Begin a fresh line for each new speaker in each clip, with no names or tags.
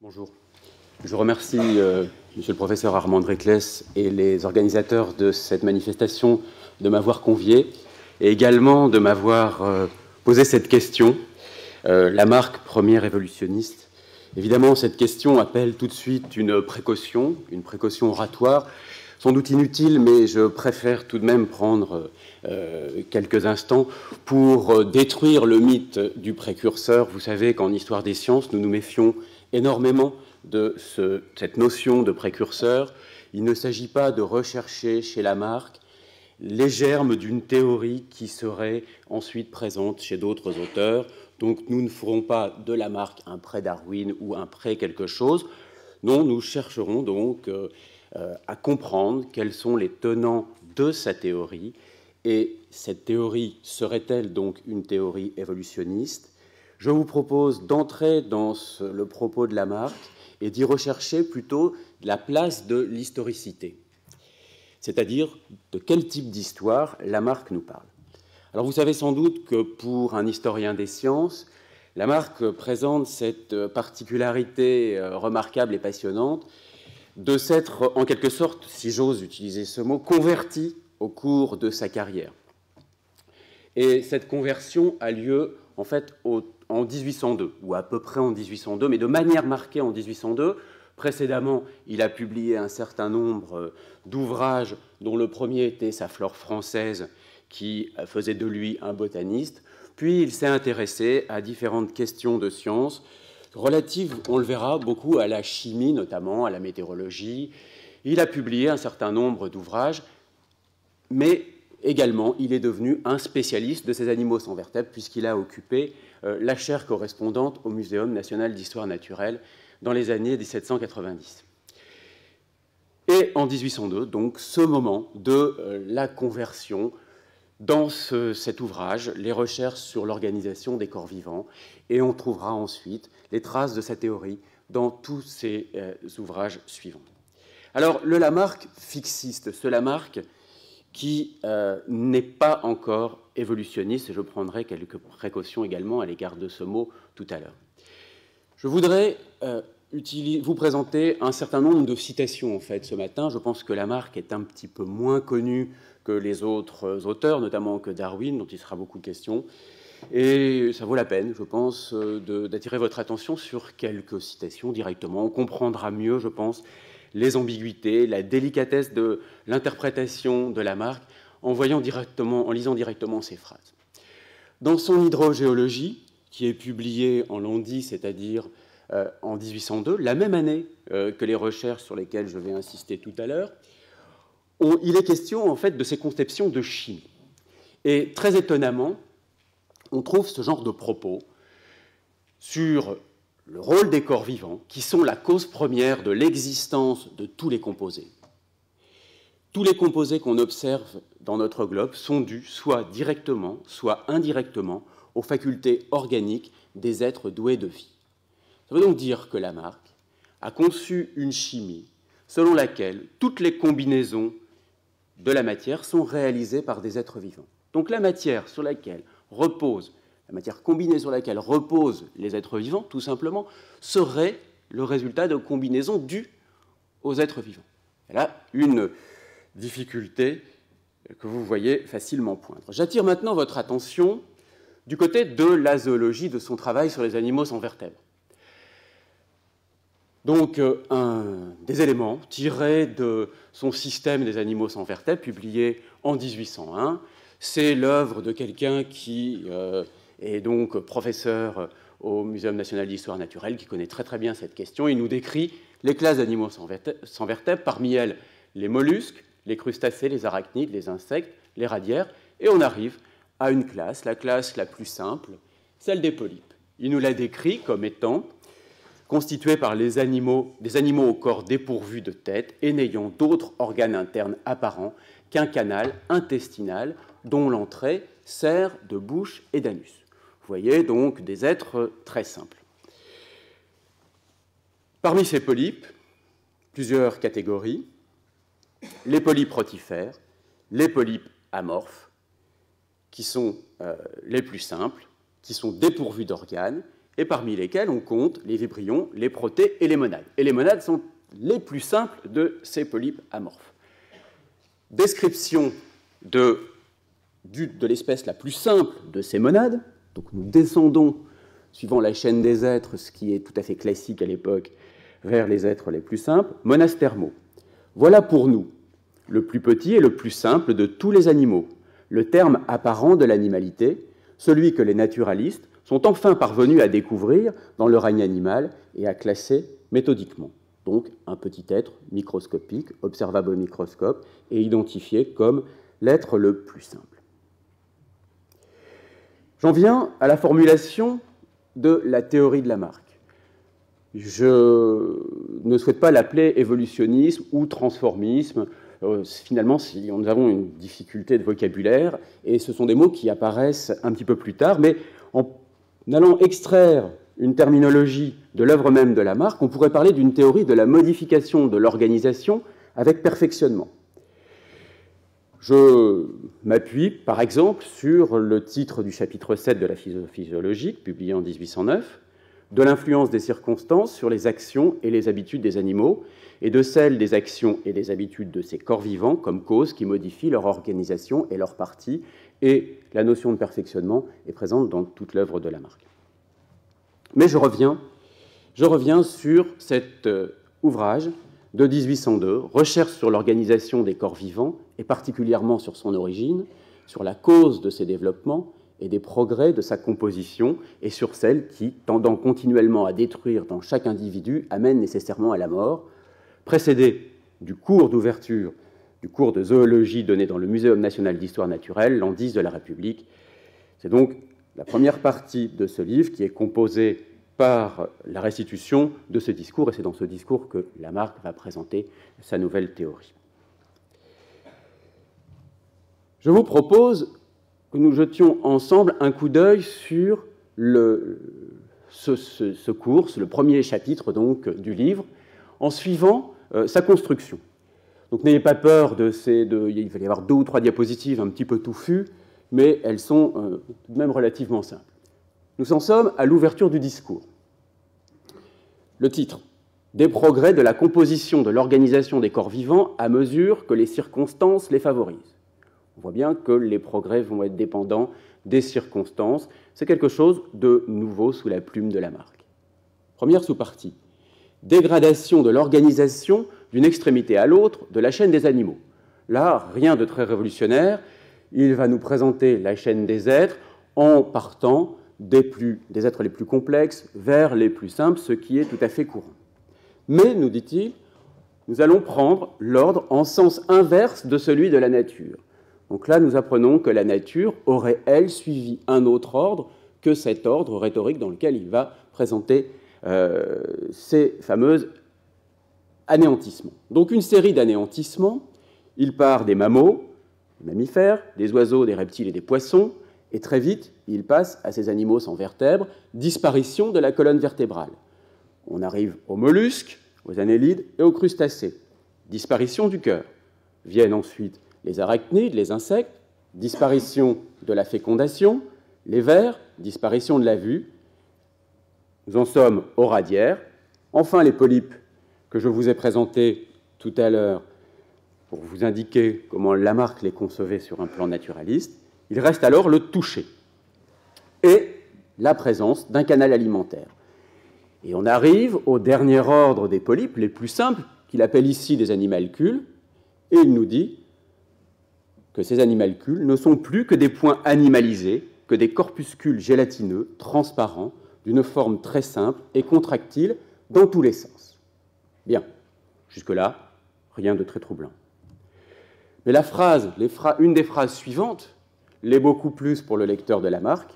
Bonjour. Je remercie Monsieur le professeur Armand Reclès et les organisateurs de cette manifestation de m'avoir convié et également de m'avoir posé cette question. La marque première évolutionniste. Évidemment, cette question appelle tout de suite une précaution oratoire, sans doute inutile, mais je préfère tout de même prendre quelques instants pour détruire le mythe du précurseur. Vous savez qu'en histoire des sciences, nous nous méfions énormément de cette notion de précurseur. Il ne s'agit pas de rechercher chez Lamarck les germes d'une théorie qui serait ensuite présente chez d'autres auteurs. Donc nous ne ferons pas de Lamarck un pré-Darwin ou un pré-quelque chose. Non, nous chercherons donc à comprendre quels sont les tenants de sa théorie. Et cette théorie serait-elle donc une théorie évolutionniste? Je vous propose d'entrer dans le propos de Lamarck et d'y rechercher plutôt la place de l'historicité, c'est-à-dire de quel type d'histoire Lamarck nous parle. Alors vous savez sans doute que pour un historien des sciences, Lamarck présente cette particularité remarquable et passionnante de s'être en quelque sorte, si j'ose utiliser ce mot, converti au cours de sa carrière. Et cette conversion a lieu en fait en 1802, ou à peu près en 1802, mais de manière marquée en 1802. Précédemment, il a publié un certain nombre d'ouvrages, dont le premier était sa Flore française, qui faisait de lui un botaniste. Puis il s'est intéressé à différentes questions de sciences, relatives, on le verra, beaucoup à la chimie, notamment à la météorologie. Il a publié un certain nombre d'ouvrages, mais également, il est devenu un spécialiste de ces animaux sans vertèbres, puisqu'il a occupé la chaire correspondante au Muséum national d'histoire naturelle dans les années 1790. Et en 1802, donc, ce moment de la conversion dans cet ouvrage, les recherches sur l'organisation des corps vivants, et on trouvera ensuite les traces de sa théorie dans tous ces ouvrages suivants. Alors, le Lamarck fixiste, ce Lamarck qui n'est pas encore évolutionniste, et je prendrai quelques précautions également à l'égard de ce mot tout à l'heure. Je voudrais vous présenter un certain nombre de citations en fait ce matin. Je pense que Lamarck est un petit peu moins connu que les autres auteurs, notamment que Darwin, dont il sera beaucoup question. Et ça vaut la peine, je pense, d'attirer votre attention sur quelques citations directement. On comprendra mieux, je pense, les ambiguïtés, la délicatesse de l'interprétation de Lamarck en lisant directement ces phrases. Dans son hydrogéologie, qui est publiée en l'an 10, c'est-à-dire en 1802, la même année que les recherches sur lesquelles je vais insister tout à l'heure, il est question en fait de ces conceptions de chimie. Et très étonnamment, on trouve ce genre de propos sur le rôle des corps vivants, qui sont la cause première de l'existence de tous les composés. Tous les composés qu'on observe dans notre globe sont dus, soit directement, soit indirectement, aux facultés organiques des êtres doués de vie. Ça veut donc dire que Lamarck a conçu une chimie selon laquelle toutes les combinaisons de la matière sont réalisées par des êtres vivants. Donc la matière sur laquelle la matière combinée sur laquelle reposent les êtres vivants, tout simplement, serait le résultat de combinaisons dues aux êtres vivants. Et là, une difficulté que vous voyez facilement poindre. J'attire maintenant votre attention du côté de la zoologie, de son travail sur les animaux sans vertèbres. Donc, des éléments tirés de son système des animaux sans vertèbres, publié en 1801. C'est l'œuvre de quelqu'un qui est donc professeur au Muséum national d'histoire naturelle, qui connaît très très bien cette question. Il nous décrit les classes d'animaux sans vertèbres, parmi elles les mollusques, les crustacés, les arachnides, les insectes, les radiaires, et on arrive à une classe, la classe la plus simple, celle des polypes. Il nous la décrit comme étant constituée par des animaux au corps dépourvu de tête et n'ayant d'autres organes internes apparents qu'un canal intestinal dont l'entrée sert de bouche et d'anus. Vous voyez donc des êtres très simples. Parmi ces polypes, plusieurs catégories: les polypes rotifères, les polypes amorphes, qui sont les plus simples, qui sont dépourvus d'organes, et parmi lesquels on compte les vibrions, les protées et les monades. Et les monades sont les plus simples de ces polypes amorphes. Description de l'espèce la plus simple de ces monades. Donc nous descendons, suivant la chaîne des êtres, ce qui est tout à fait classique à l'époque, vers les êtres les plus simples, monasthermaux. Voilà pour nous le plus petit et le plus simple de tous les animaux, le terme apparent de l'animalité, celui que les naturalistes sont enfin parvenus à découvrir dans le règne animal et à classer méthodiquement. Donc un petit être microscopique, observable au microscope et identifié comme l'être le plus simple. J'en viens à la formulation de la théorie de Lamarck. Je ne souhaite pas l'appeler évolutionnisme ou transformisme. Finalement, nous avons une difficulté de vocabulaire, et ce sont des mots qui apparaissent un petit peu plus tard, mais en allant extraire une terminologie de l'œuvre même de Lamarck, on pourrait parler d'une théorie de la modification de l'organisation avec perfectionnement. Je m'appuie, par exemple, sur le titre du chapitre 7 de la philosophie zoologique, publié en 1809, de l'influence des circonstances sur les actions et les habitudes des animaux, et de celle des actions et des habitudes de ces corps vivants comme cause qui modifient leur organisation et leurs parties, et la notion de perfectionnement est présente dans toute l'œuvre de Lamarck. Mais je reviens sur cet ouvrage de 1802, Recherche sur l'organisation des corps vivants, et particulièrement sur son origine, sur la cause de ses développements et des progrès de sa composition, et sur celle qui, tendant continuellement à détruire dans chaque individu, amène nécessairement à la mort, précédé du cours d'ouverture du cours de zoologie donné dans le Muséum national d'histoire naturelle, l'an 10 de la République. C'est donc la première partie de ce livre qui est composée par la restitution de ce discours, et c'est dans ce discours que Lamarck va présenter sa nouvelle théorie. Je vous propose que nous jetions ensemble un coup d'œil sur ce cours, le premier chapitre donc, du livre, en suivant sa construction. Donc n'ayez pas peur il va y avoir 2 ou 3 diapositives un petit peu touffues, mais elles sont tout de même relativement simples. Nous en sommes à l'ouverture du discours. Le titre, « Des progrès de la composition de l'organisation des corps vivants à mesure que les circonstances les favorisent ». On voit bien que les progrès vont être dépendants des circonstances. C'est quelque chose de nouveau sous la plume de Lamarck. Première sous-partie, dégradation de l'organisation d'une extrémité à l'autre de la chaîne des animaux. Là, rien de très révolutionnaire. Il va nous présenter la chaîne des êtres en partant des êtres les plus complexes vers les plus simples, ce qui est tout à fait courant. Mais, nous dit-il, nous allons prendre l'ordre en sens inverse de celui de la nature. Donc là, nous apprenons que la nature aurait, elle, suivi un autre ordre que cet ordre rhétorique dans lequel il va présenter ces fameux anéantissements. Donc une série d'anéantissements. Il part des mammifères, des oiseaux, des reptiles et des poissons, et très vite, il passe à ces animaux sans vertèbres, disparition de la colonne vertébrale. On arrive aux mollusques, aux annélides et aux crustacés, disparition du cœur. Viennent ensuite les arachnides, les insectes, disparition de la fécondation, les vers, disparition de la vue. Nous en sommes aux radiaires. Enfin, les polypes que je vous ai présentés tout à l'heure pour vous indiquer comment Lamarck les concevait sur un plan naturaliste. Il reste alors le toucher et la présence d'un canal alimentaire. Et on arrive au dernier ordre des polypes, les plus simples, qu'il appelle ici des animalcules, et il nous dit que ces animalcules ne sont plus que des points animalisés, que des corpuscules gélatineux, transparents, d'une forme très simple et contractile dans tous les sens. Bien, jusque-là, rien de très troublant. Mais une des phrases suivantes l'est beaucoup plus pour le lecteur de Lamarck,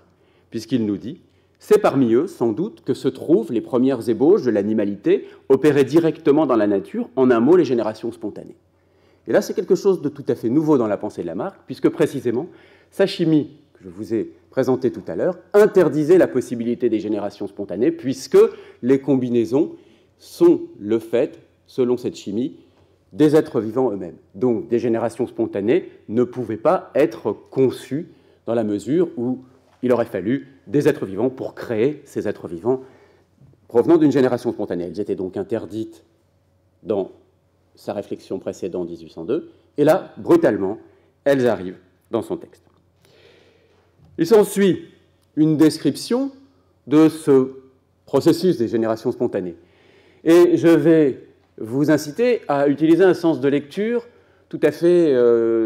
puisqu'il nous dit « C'est parmi eux, sans doute, que se trouvent les premières ébauches de l'animalité opérées directement dans la nature, en un mot, les générations spontanées. » Et là, c'est quelque chose de tout à fait nouveau dans la pensée de Lamarck, puisque précisément, sa chimie, que je vous ai présentée tout à l'heure, interdisait la possibilité des générations spontanées, puisque les combinaisons sont le fait, selon cette chimie, des êtres vivants eux-mêmes. Donc, des générations spontanées ne pouvaient pas être conçues dans la mesure où il aurait fallu des êtres vivants pour créer ces êtres vivants provenant d'une génération spontanée. Elles étaient donc interdites dans sa réflexion précédente, 1802, et là, brutalement, elles arrivent dans son texte. Il s'ensuit une description de ce processus des générations spontanées. Et je vais vous inciter à utiliser un sens de lecture tout à fait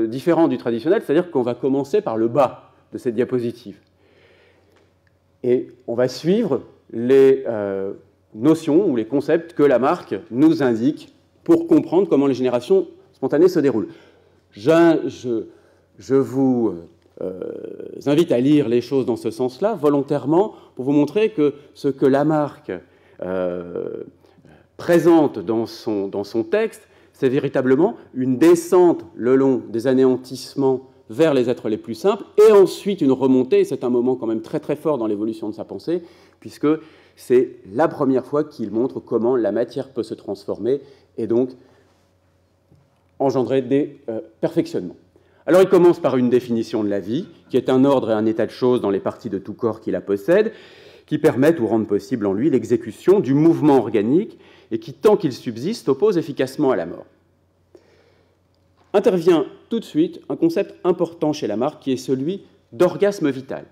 différent du traditionnel, c'est-à-dire qu'on va commencer par le bas de cette diapositive. Et on va suivre les notions ou les concepts que Lamarck nous indique pour comprendre comment les générations spontanées se déroulent. Je vous invite à lire les choses dans ce sens-là, volontairement, pour vous montrer que ce que Lamarck présente dans son texte, c'est véritablement une descente le long des anéantissements vers les êtres les plus simples, et ensuite une remontée, et c'est un moment quand même très très fort dans l'évolution de sa pensée, puisque c'est la première fois qu'il montre comment la matière peut se transformer, et donc engendrer des perfectionnements. Alors il commence par une définition de la vie, qui est un ordre et un état de choses dans les parties de tout corps qui la possèdent, qui permettent ou rendent possible en lui l'exécution du mouvement organique, et qui, tant qu'il subsiste, oppose efficacement à la mort. Intervient tout de suite un concept important chez Lamarck, qui est celui d'orgasme vital.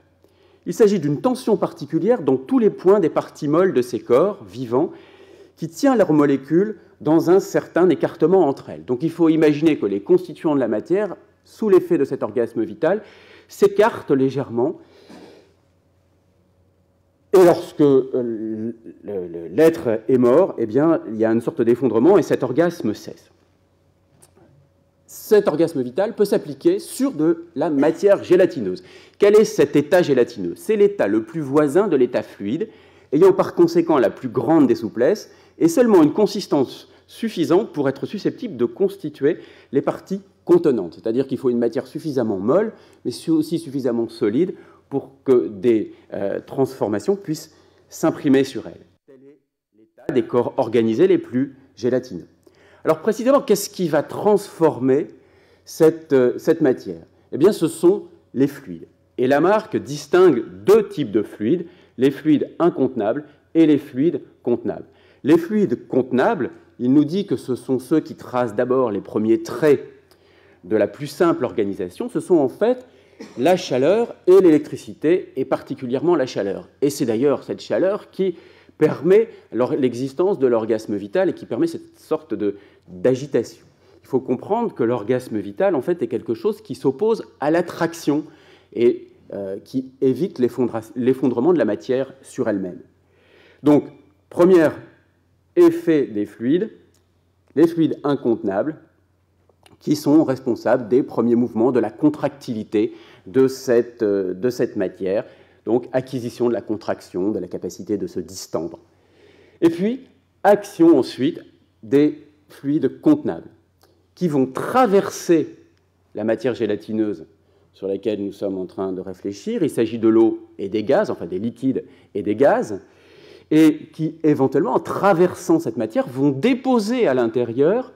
Il s'agit d'une tension particulière dans tous les points des parties molles de ces corps vivants, qui tient leurs molécules dans un certain écartement entre elles. Donc il faut imaginer que les constituants de la matière, sous l'effet de cet orgasme vital, s'écartent légèrement. Et lorsque l'être est mort, eh bien, il y a une sorte d'effondrement et cet orgasme cesse. Cet orgasme vital peut s'appliquer sur de la matière gélatineuse. Quel est cet état gélatineux? C'est l'état le plus voisin de l'état fluide, ayant par conséquent la plus grande des souplesses et seulement une consistance suffisante pour être susceptible de constituer les parties contenantes. C'est-à-dire qu'il faut une matière suffisamment molle, mais aussi suffisamment solide pour que des transformations puissent s'imprimer sur elle. Tel est l'état des corps organisés les plus gélatineux. Alors précisément, qu'est-ce qui va transformer cette matière? Eh bien, ce sont les fluides. Et Lamarck distingue deux types de fluides, les fluides incontenables et les fluides contenables. Les fluides contenables, il nous dit que ce sont ceux qui tracent d'abord les premiers traits de la plus simple organisation, ce sont en fait la chaleur et l'électricité, et particulièrement la chaleur. Et c'est d'ailleurs cette chaleur qui permet l'existence de l'orgasme vital et qui permet cette sorte d'agitation. Il faut comprendre que l'orgasme vital, en fait, est quelque chose qui s'oppose à l'attraction et qui évite l'effondrement de la matière sur elle-même. Donc, premier effet des fluides, les fluides incontenables, qui sont responsables des premiers mouvements, de la contractilité de cette matière, donc acquisition de la contraction, de la capacité de se distendre. Et puis, action ensuite des fluides contenables, qui vont traverser la matière gélatineuse sur laquelle nous sommes en train de réfléchir. Il s'agit de l'eau et des gaz, enfin des liquides et des gaz, et qui, éventuellement, en traversant cette matière, vont déposer à l'intérieur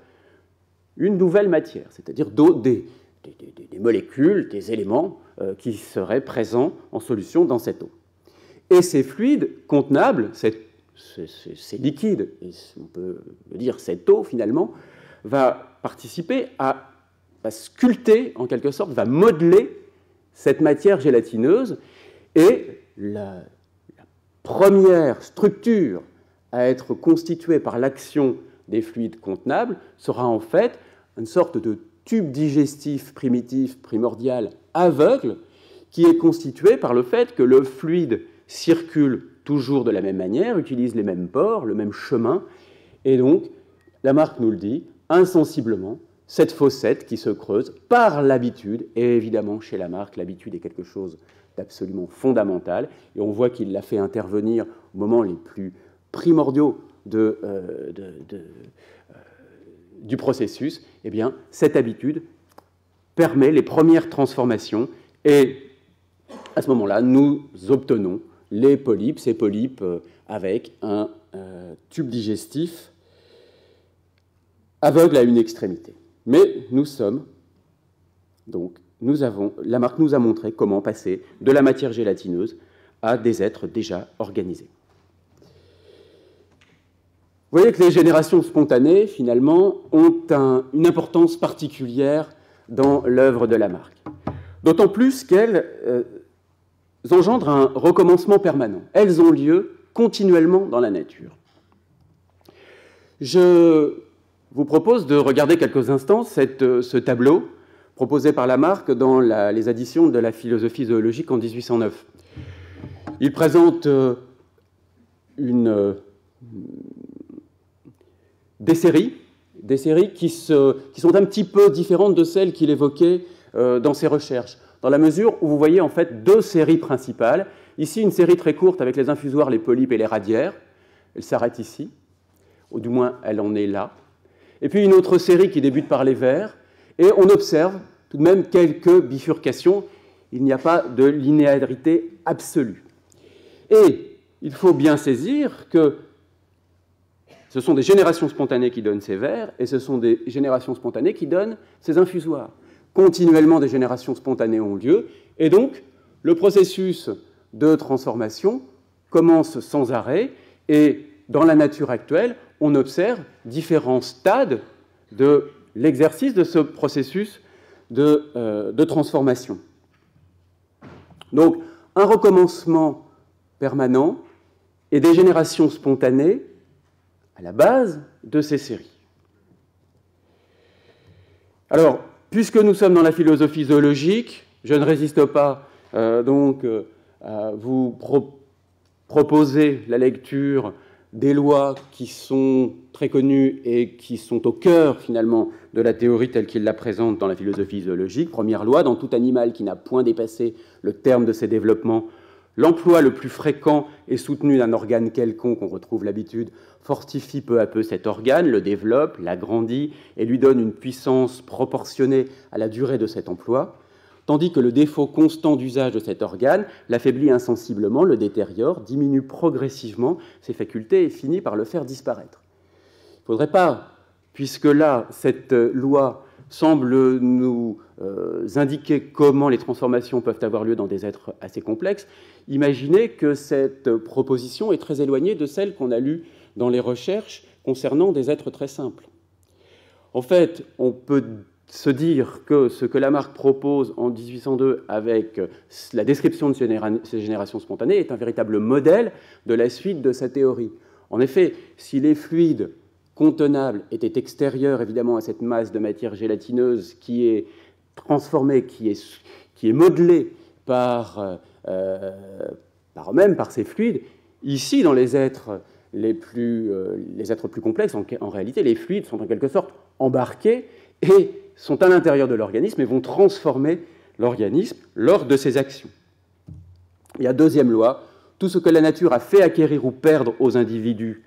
une nouvelle matière, c'est-à-dire des molécules, des éléments qui seraient présents en solution dans cette eau. Et ces fluides contenables, ces liquides, et on peut le dire cette eau finalement, va participer à sculpter, en quelque sorte, va modeler cette matière gélatineuse, et la première structure à être constituée par l'action des fluides contenables sera en fait une sorte de tube digestif primitif, primordial, aveugle, qui est constitué par le fait que le fluide circule toujours de la même manière, utilise les mêmes pores, le même chemin, et donc, Lamarck nous le dit, insensiblement, cette fossette qui se creuse par l'habitude, et évidemment, chez Lamarck, l'habitude est quelque chose d'absolument fondamental, et on voit qu'il l'a fait intervenir au moment les plus primordiaux du processus. Eh bien, cette habitude permet les premières transformations, et à ce moment-là, nous obtenons les polypes, ces polypes avec un tube digestif aveugle à une extrémité. Mais nous sommes donc Lamarck nous a montré comment passer de la matière gélatineuse à des êtres déjà organisés. Vous voyez que les générations spontanées, finalement, ont une importance particulière dans l'œuvre de Lamarck. D'autant plus qu'elles engendrent un recommencement permanent. Elles ont lieu continuellement dans la nature. Je vous propose de regarder quelques instants ce tableau proposé par Lamarck dans les éditions de la philosophie zoologique en 1809. Il présente des séries qui sont un petit peu différentes de celles qu'il évoquait dans ses recherches, dans la mesure où vous voyez en fait deux séries principales. Ici, une série très courte avec les infusoires, les polypes et les radiaires. Elle s'arrête ici, ou du moins elle en est là. Et puis une autre série qui débute par les vers, et on observe tout de même quelques bifurcations. Il n'y a pas de linéarité absolue. Et il faut bien saisir que ce sont des générations spontanées qui donnent ces vers, et ce sont des générations spontanées qui donnent ces infusoires. Continuellement, des générations spontanées ont lieu, et donc le processus de transformation commence sans arrêt, et dans la nature actuelle, on observe différents stades de l'exercice de ce processus de transformation. Donc, un recommencement permanent et des générations spontanées à la base de ces séries. Alors, puisque nous sommes dans la philosophie zoologique, je ne résiste pas à vous proposer la lecture des lois qui sont très connues et qui sont au cœur, finalement, de la théorie telle qu'il la présente dans la philosophie zoologique. Première loi, dans tout animal qui n'a point dépassé le terme de ses développements, l'emploi le plus fréquent et soutenu d'un organe quelconque, on retrouve l'habitude, fortifie peu à peu cet organe, le développe, l'agrandit et lui donne une puissance proportionnée à la durée de cet emploi, tandis que le défaut constant d'usage de cet organe l'affaiblit insensiblement, le détériore, diminue progressivement ses facultés et finit par le faire disparaître. Il ne faudrait pas, puisque là, cette loi semble nous indiquer comment les transformations peuvent avoir lieu dans des êtres assez complexes, imaginer que cette proposition est très éloignée de celle qu'on a lue dans les recherches concernant des êtres très simples. En fait, on peut se dire que ce que Lamarck propose en 1802 avec la description de ces générations spontanées est un véritable modèle de la suite de sa théorie. En effet, si les fluides contenables étaient extérieurs évidemment à cette masse de matière gélatineuse qui est transformée, qui est modelée par eux-mêmes, par ces fluides, ici, dans les êtres plus complexes, en réalité, les fluides sont en quelque sorte embarqués et sont à l'intérieur de l'organisme et vont transformer l'organisme lors de ses actions. Et la deuxième loi, tout ce que la nature a fait acquérir ou perdre aux individus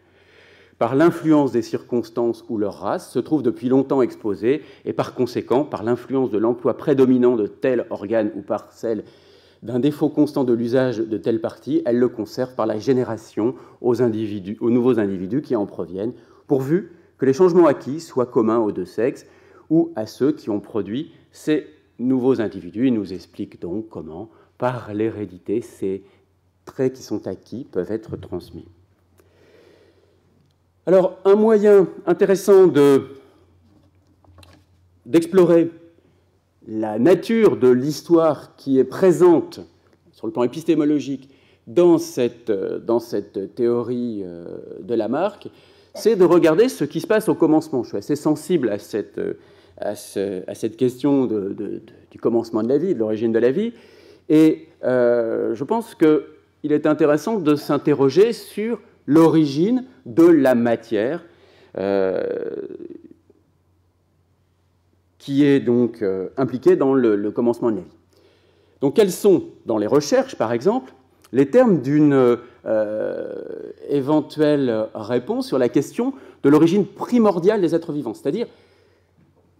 par l'influence des circonstances ou leur race, se trouve depuis longtemps exposé, et par conséquent, par l'influence de l'emploi prédominant de tel organe ou par celle d'un défaut constant de l'usage de telle partie, elle le conserve par la génération aux nouveaux individus qui en proviennent, pourvu que les changements acquis soient communs aux deux sexes ou à ceux qui ont produit ces nouveaux individus. Il nous explique donc comment, par l'hérédité, ces traits qui sont acquis peuvent être transmis. Alors, un moyen intéressant d'explorer la nature de l'histoire qui est présente sur le plan épistémologique dans cette théorie de Lamarck, c'est de regarder ce qui se passe au commencement. Je suis assez sensible à cette question du commencement de la vie, de l'origine de la vie, et je pense qu'il est intéressant de s'interroger sur l'origine de la matière, qui est donc impliquée dans le commencement de la vie. Donc, quels sont, dans les recherches, par exemple, les termes d'une éventuelle réponse sur la question de l'origine primordiale des êtres vivants, c'est-à-dire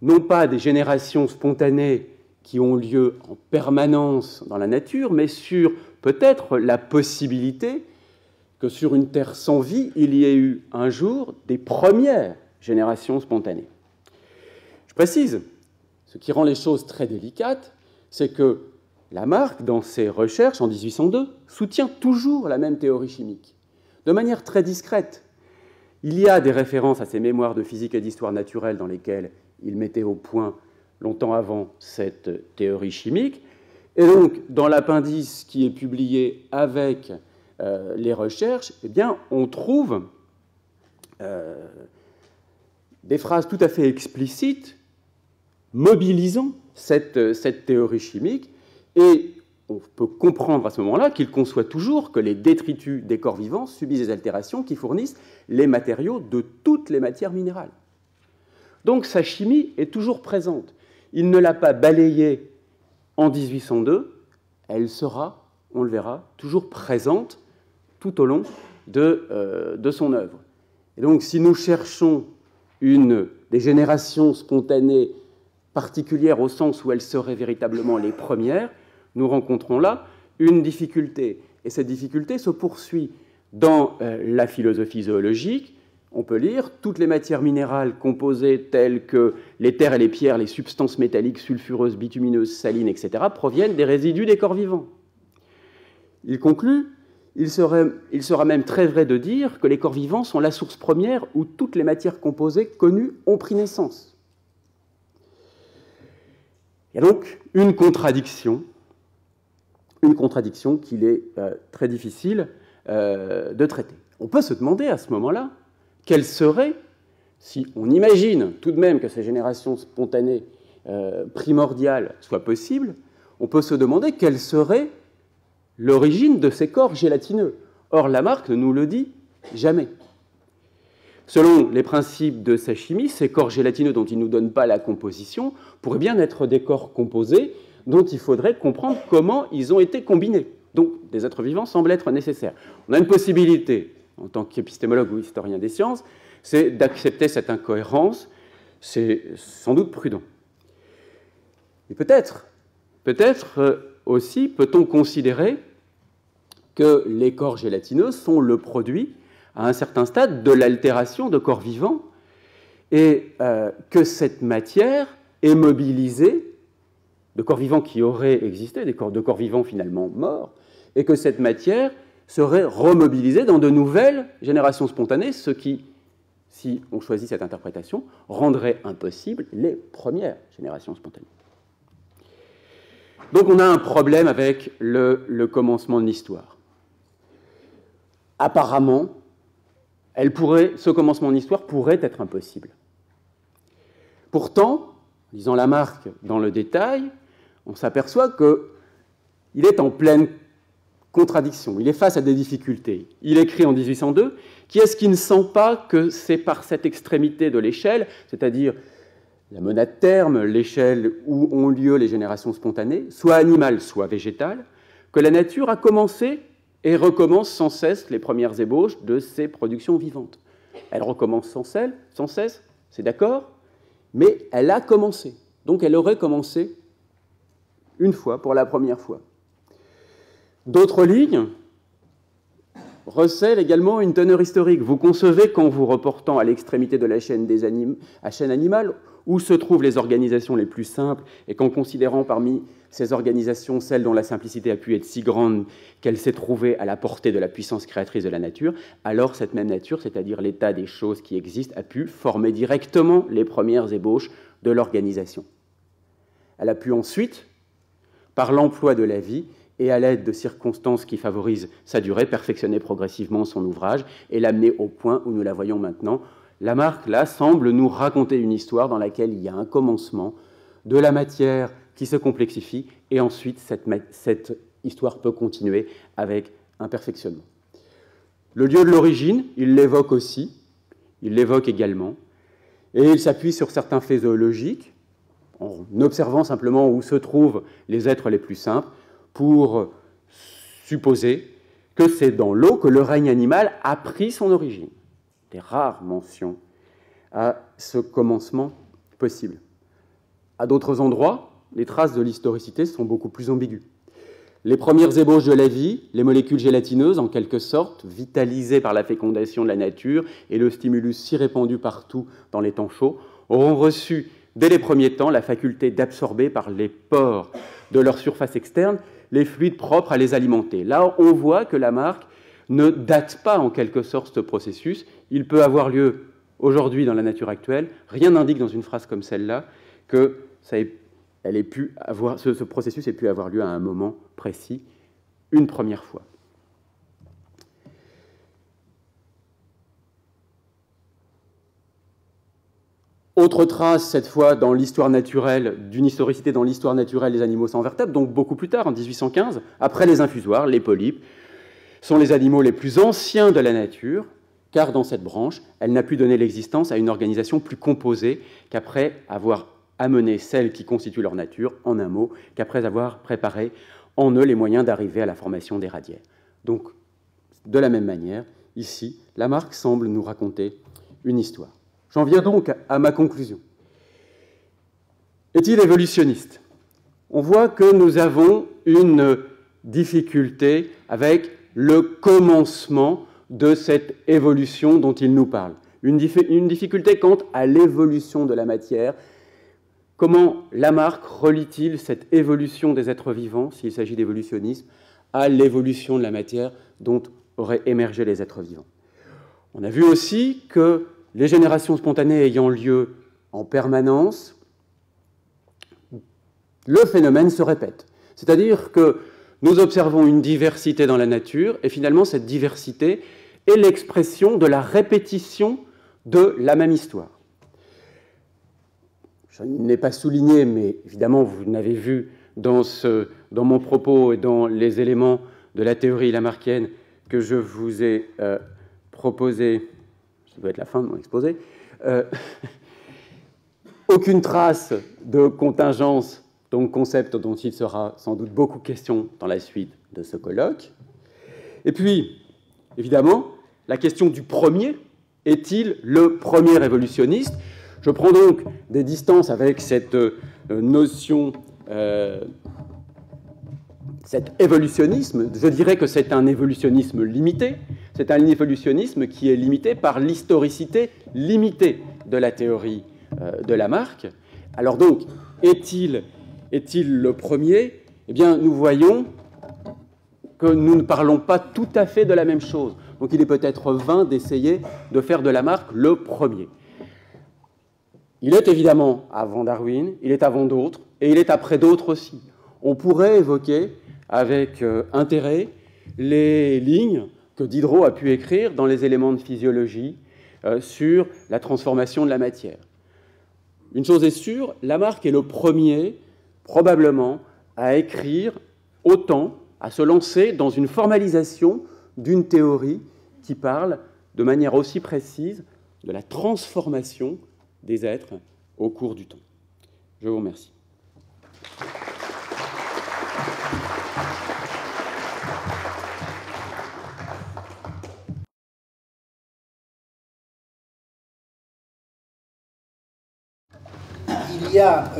non pas des générations spontanées qui ont lieu en permanence dans la nature, mais sur peut-être la possibilité que sur une terre sans vie, il y ait eu un jour des premières générations spontanées. Je précise, ce qui rend les choses très délicates, c'est que Lamarck, dans ses recherches en 1802, soutient toujours la même théorie chimique, de manière très discrète. Il y a des références à ses mémoires de physique et d'histoire naturelle dans lesquelles il mettait au point, longtemps avant, cette théorie chimique. Et donc, dans l'appendice qui est publié avec les recherches, eh bien, on trouve des phrases tout à fait explicites mobilisant cette théorie chimique, et on peut comprendre à ce moment-là qu'il conçoit toujours que les détritus des corps vivants subissent des altérations qui fournissent les matériaux de toutes les matières minérales. Donc sa chimie est toujours présente. Il ne l'a pas balayée en 1802, elle sera, on le verra, toujours présente tout au long de son œuvre. Et donc si nous cherchons des générations spontanées particulières au sens où elles seraient véritablement les premières, nous rencontrons là une difficulté. Et cette difficulté se poursuit dans la philosophie zoologique. On peut lire « Toutes les matières minérales composées telles que les terres et les pierres, les substances métalliques, sulfureuses, bitumineuses, salines, etc. proviennent des résidus des corps vivants. » Il conclut « Il sera même très vrai de dire que les corps vivants sont la source première où toutes les matières composées connues ont pris naissance. » Il y a donc une contradiction qu'il est très difficile de traiter. On peut se demander à ce moment-là quelle serait, si on imagine tout de même que ces générations spontanées primordiales soient possibles, on peut se demander quelle serait l'origine de ces corps gélatineux. Or, Lamarck ne nous le dit jamais. Selon les principes de sa chimie, ces corps gélatineux dont il ne nous donne pas la composition pourraient bien être des corps composés dont il faudrait comprendre comment ils ont été combinés. Donc, des êtres vivants semblent être nécessaires. On a une possibilité, en tant qu'épistémologue ou historien des sciences, c'est d'accepter cette incohérence. C'est sans doute prudent. Et peut-être aussi peut-on considérer que les corps gélatineux sont le produit, à un certain stade, de l'altération de corps vivants, et que cette matière est mobilisée de corps vivants qui auraient existé, de corps vivants finalement morts, et que cette matière serait remobilisée dans de nouvelles générations spontanées, ce qui, si on choisit cette interprétation, rendrait impossible les premières générations spontanées. Donc on a un problème avec le commencement de l'histoire. Apparemment, ce commencement de l'histoire pourrait être impossible. Pourtant, lisant Lamarck dans le détail, on s'aperçoit qu'il est en pleine contradiction, il est face à des difficultés. Il écrit en 1802 « Qui est-ce qui ne sent pas que c'est par cette extrémité de l'échelle, c'est-à-dire la monade terme, l'échelle où ont lieu les générations spontanées, soit animale, soit végétale, que la nature a commencé et recommence sans cesse les premières ébauches de ses productions vivantes. Elle recommence sans cesse, c'est d'accord, mais elle a commencé. Donc elle aurait commencé une fois, pour la première fois. » D'autres lignes recèlent également une teneur historique. Vous concevez qu'en vous reportant à l'extrémité de la chaîne animale, où se trouvent les organisations les plus simples, et qu'en considérant parmi ces organisations celles dont la simplicité a pu être si grande qu'elle s'est trouvée à la portée de la puissance créatrice de la nature, alors cette même nature, c'est-à-dire l'état des choses qui existent, a pu former directement les premières ébauches de l'organisation. Elle a pu ensuite, par l'emploi de la vie et à l'aide de circonstances qui favorisent sa durée, perfectionner progressivement son ouvrage et l'amener au point où nous la voyons maintenant. Lamarck, là, semble nous raconter une histoire dans laquelle il y a un commencement de la matière qui se complexifie, et ensuite cette histoire peut continuer avec un perfectionnement. Le lieu de l'origine, il l'évoque aussi, il l'évoque également, et il s'appuie sur certains faits zoologiques, en observant simplement où se trouvent les êtres les plus simples, pour supposer que c'est dans l'eau que le règne animal a pris son origine. Des rares mentions à ce commencement possible. À d'autres endroits, les traces de l'historicité sont beaucoup plus ambiguës. Les premières ébauches de la vie, les molécules gélatineuses, en quelque sorte, vitalisées par la fécondation de la nature et le stimulus si répandu partout dans les temps chauds, auront reçu, dès les premiers temps, la faculté d'absorber par les pores de leur surface externe les fluides propres à les alimenter. Là, on voit que Lamarck ne date pas en quelque sorte ce processus. Il peut avoir lieu aujourd'hui dans la nature actuelle. Rien n'indique dans une phrase comme celle-là que ce processus ait pu avoir lieu à un moment précis, une première fois. Autre trace, cette fois, dans l'histoire naturelle, d'une historicité dans l'histoire naturelle des animaux sans vertèbres, donc beaucoup plus tard, en 1815, après les infusoires, les polypes, sont les animaux les plus anciens de la nature, car dans cette branche, elle n'a pu donner l'existence à une organisation plus composée qu'après avoir amené celles qui constituent leur nature, en un mot, qu'après avoir préparé en eux les moyens d'arriver à la formation des radiaires. Donc, de la même manière, ici, Lamarck semble nous raconter une histoire. J'en viens donc à ma conclusion. Est-il évolutionniste? On voit que nous avons une difficulté avec le commencement de cette évolution dont il nous parle. Une difficulté quant à l'évolution de la matière. Comment Lamarck relie-t-il cette évolution des êtres vivants, s'il s'agit d'évolutionnisme, à l'évolution de la matière dont auraient émergé les êtres vivants? On a vu aussi que les générations spontanées ayant lieu en permanence, le phénomène se répète. C'est-à-dire que nous observons une diversité dans la nature, et finalement cette diversité est l'expression de la répétition de la même histoire. Je n'ai pas souligné, mais évidemment vous l'avez vu dans mon propos et dans les éléments de la théorie lamarckienne que je vous ai proposé. Ça doit être la fin de mon exposé. Aucune trace de contingence, donc concept dont il sera sans doute beaucoup question dans la suite de ce colloque. Et puis, évidemment, la question du premier, est-il le premier évolutionniste? Je prends donc des distances avec cette notion, cet évolutionnisme. Je dirais que c'est un évolutionnisme limité. C'est un évolutionnisme qui est limité par l'historicité limitée de la théorie de Lamarck. Alors donc, est-il le premier? Eh bien, nous voyons que nous ne parlons pas tout à fait de la même chose. Donc il est peut-être vain d'essayer de faire de Lamarck le premier. Il est évidemment avant Darwin, il est avant d'autres, et il est après d'autres aussi. On pourrait évoquer avec intérêt les lignes que Diderot a pu écrire dans les éléments de physiologie sur la transformation de la matière. Une chose est sûre, Lamarck est le premier, probablement, à écrire autant, à se lancer dans une formalisation d'une théorie qui parle de manière aussi précise de la transformation des êtres au cours du temps. Je vous remercie.
Il y a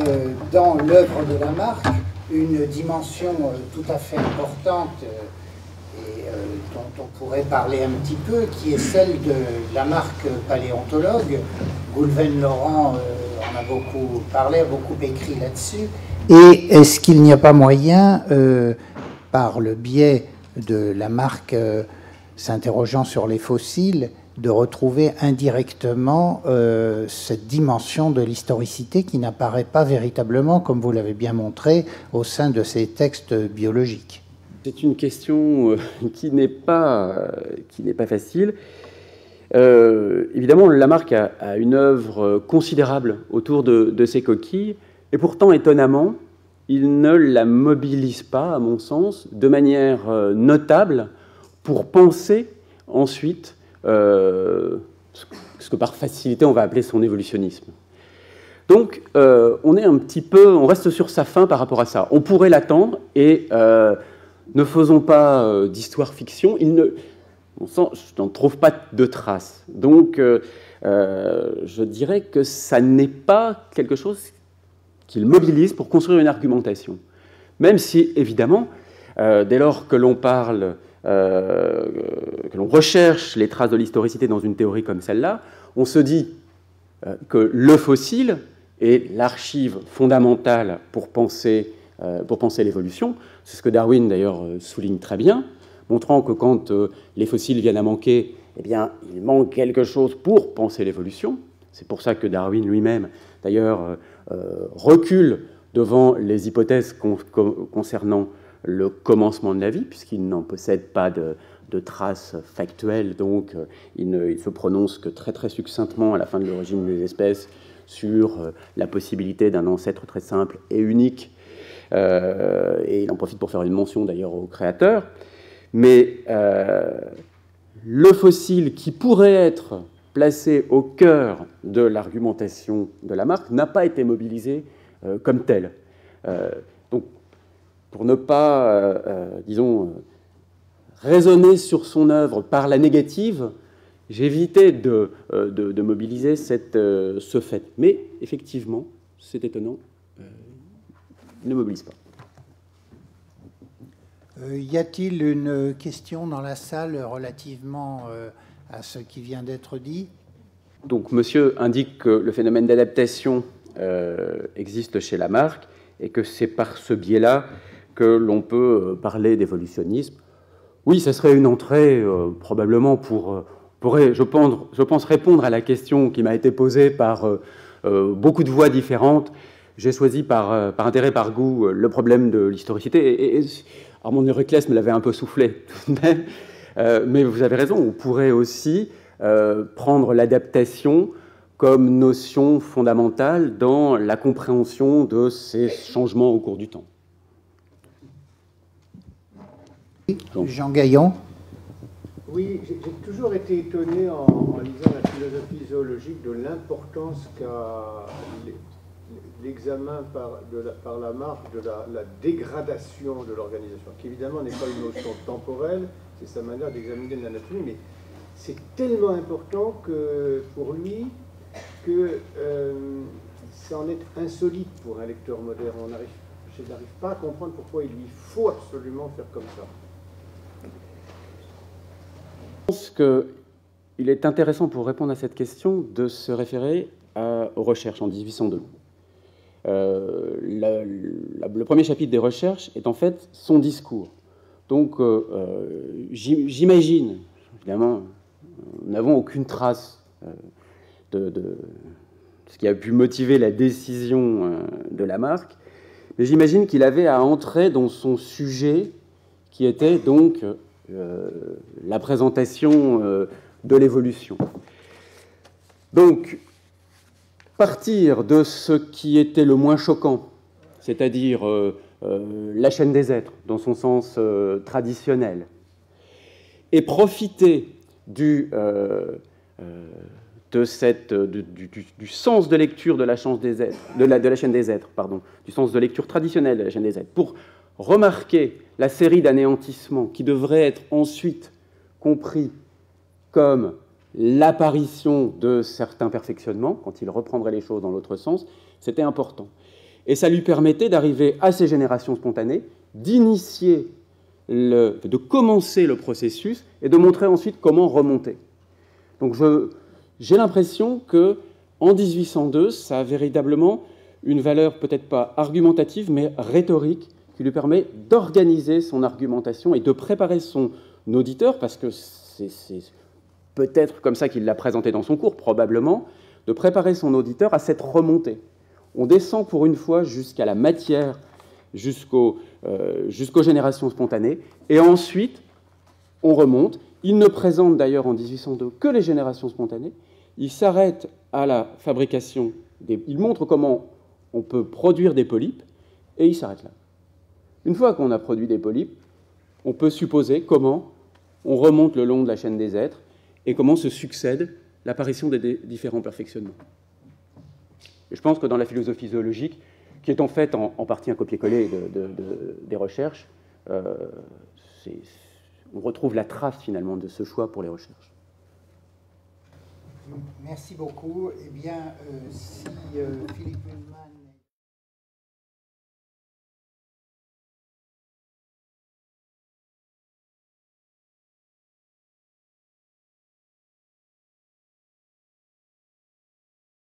dans l'œuvre de Lamarck une dimension tout à fait importante et dont on pourrait parler un petit peu, qui est celle de Lamarck paléontologue. Goulven-Laurent en a beaucoup parlé, a beaucoup écrit là-dessus. Et est-ce qu'il n'y a pas moyen, par le biais de Lamarck s'interrogeant sur les fossiles, de retrouver indirectement cette dimension de l'historicité qui n'apparaît pas véritablement, comme vous l'avez bien montré, au sein de ces textes biologiques?
C'est une question qui n'est pas facile. Évidemment, Lamarck a une œuvre considérable autour de ces coquilles, et pourtant, étonnamment, il ne la mobilise pas, à mon sens, de manière notable pour penser ensuite ce que par facilité on va appeler son évolutionnisme. Donc on reste sur sa fin par rapport à ça. On pourrait l'attendre et ne faisons pas d'histoire-fiction. Je n'en trouve pas de traces. Donc je dirais que ça n'est pas quelque chose qu'il mobilise pour construire une argumentation. Même si, évidemment, dès lors que l'on parle que l'on recherche les traces de l'historicité dans une théorie comme celle-là, on se dit que le fossile est l'archive fondamentale pour penser pour penser l'évolution. C'est ce que Darwin, d'ailleurs, souligne très bien, montrant que quand les fossiles viennent à manquer, eh bien, il manque quelque chose pour penser l'évolution. C'est pour ça que Darwin lui-même, d'ailleurs, recule devant les hypothèses concernant le commencement de la vie, puisqu'il n'en possède pas de traces factuelles, donc il se prononce que très très succinctement à la fin de l'origine des espèces sur la possibilité d'un ancêtre très simple et unique, et il en profite pour faire une mention d'ailleurs au créateur. Mais le fossile qui pourrait être placé au cœur de l'argumentation de Lamarck n'a pas été mobilisé comme tel. Donc, pour ne pas, disons, raisonner sur son œuvre par la négative, j'ai évité de mobiliser ce fait. Mais effectivement, c'est étonnant, il ne mobilise pas.
Y a-t-il une question dans la salle relativement à ce qui vient d'être dit?
Donc, monsieur indique que le phénomène d'adaptation existe chez Lamarck et que c'est par ce biais-là que l'on peut parler d'évolutionnisme. Oui, ce serait une entrée probablement pourrait, je pense, répondre à la question qui m'a été posée par beaucoup de voix différentes. J'ai choisi par intérêt, par goût, le problème de l'historicité. Et Armand Reclès me l'avait un peu soufflé tout de même. Mais vous avez raison, on pourrait aussi prendre l'adaptation comme notion fondamentale dans la compréhension de ces changements au cours du temps.
Jean Gaillon.
Oui, j'ai toujours été étonné en lisant la philosophie zoologique de l'importance qu'a l'examen par Lamarck de la dégradation de l'organisation, qui évidemment n'est pas une notion temporelle, c'est sa manière d'examiner l'anatomie, mais c'est tellement important que, pour lui que ça en est insolite pour un lecteur moderne. Je n'arrive pas à comprendre pourquoi il lui faut absolument faire comme ça.
Je pense qu'il est intéressant pour répondre à cette question de se référer aux recherches en 1802. Le premier chapitre des recherches est en fait son discours. Donc j'imagine, évidemment, nous n'avons aucune trace de ce qui a pu motiver la décision de Lamarck, mais j'imagine qu'il avait à entrer dans son sujet qui était donc la présentation de l'évolution. Donc, partir de ce qui était le moins choquant, c'est-à-dire la chaîne des êtres, dans son sens traditionnel, et profiter du sens de lecture de la chaîne des êtres, du sens de lecture traditionnelle de la chaîne des êtres, pour remarquer la série d'anéantissements qui devrait être ensuite compris comme l'apparition de certains perfectionnements, quand il reprendrait les choses dans l'autre sens, c'était important. Et ça lui permettait d'arriver à ces générations spontanées, d'initier, de commencer le processus et de montrer ensuite comment remonter. Donc j'ai l'impression qu'en 1802, ça a véritablement une valeur peut-être pas argumentative, mais rhétorique, qui lui permet d'organiser son argumentation et de préparer son auditeur, parce que c'est peut-être comme ça qu'il l'a présenté dans son cours, probablement, de préparer son auditeur à cette remontée. On descend pour une fois jusqu'à la matière, jusqu'aux générations spontanées, et ensuite, on remonte. Il ne présente d'ailleurs en 1802 que les générations spontanées. Il s'arrête à la fabrication, il montre comment on peut produire des polypes, et il s'arrête là. Une fois qu'on a produit des polypes, on peut supposer comment on remonte le long de la chaîne des êtres et comment se succède l'apparition des différents perfectionnements. Et je pense que dans la philosophie zoologique, qui est en fait en partie un copier-coller des recherches, on retrouve la trace finalement de ce choix pour les recherches.
Merci beaucoup. Eh bien, si Philippe Mühlmann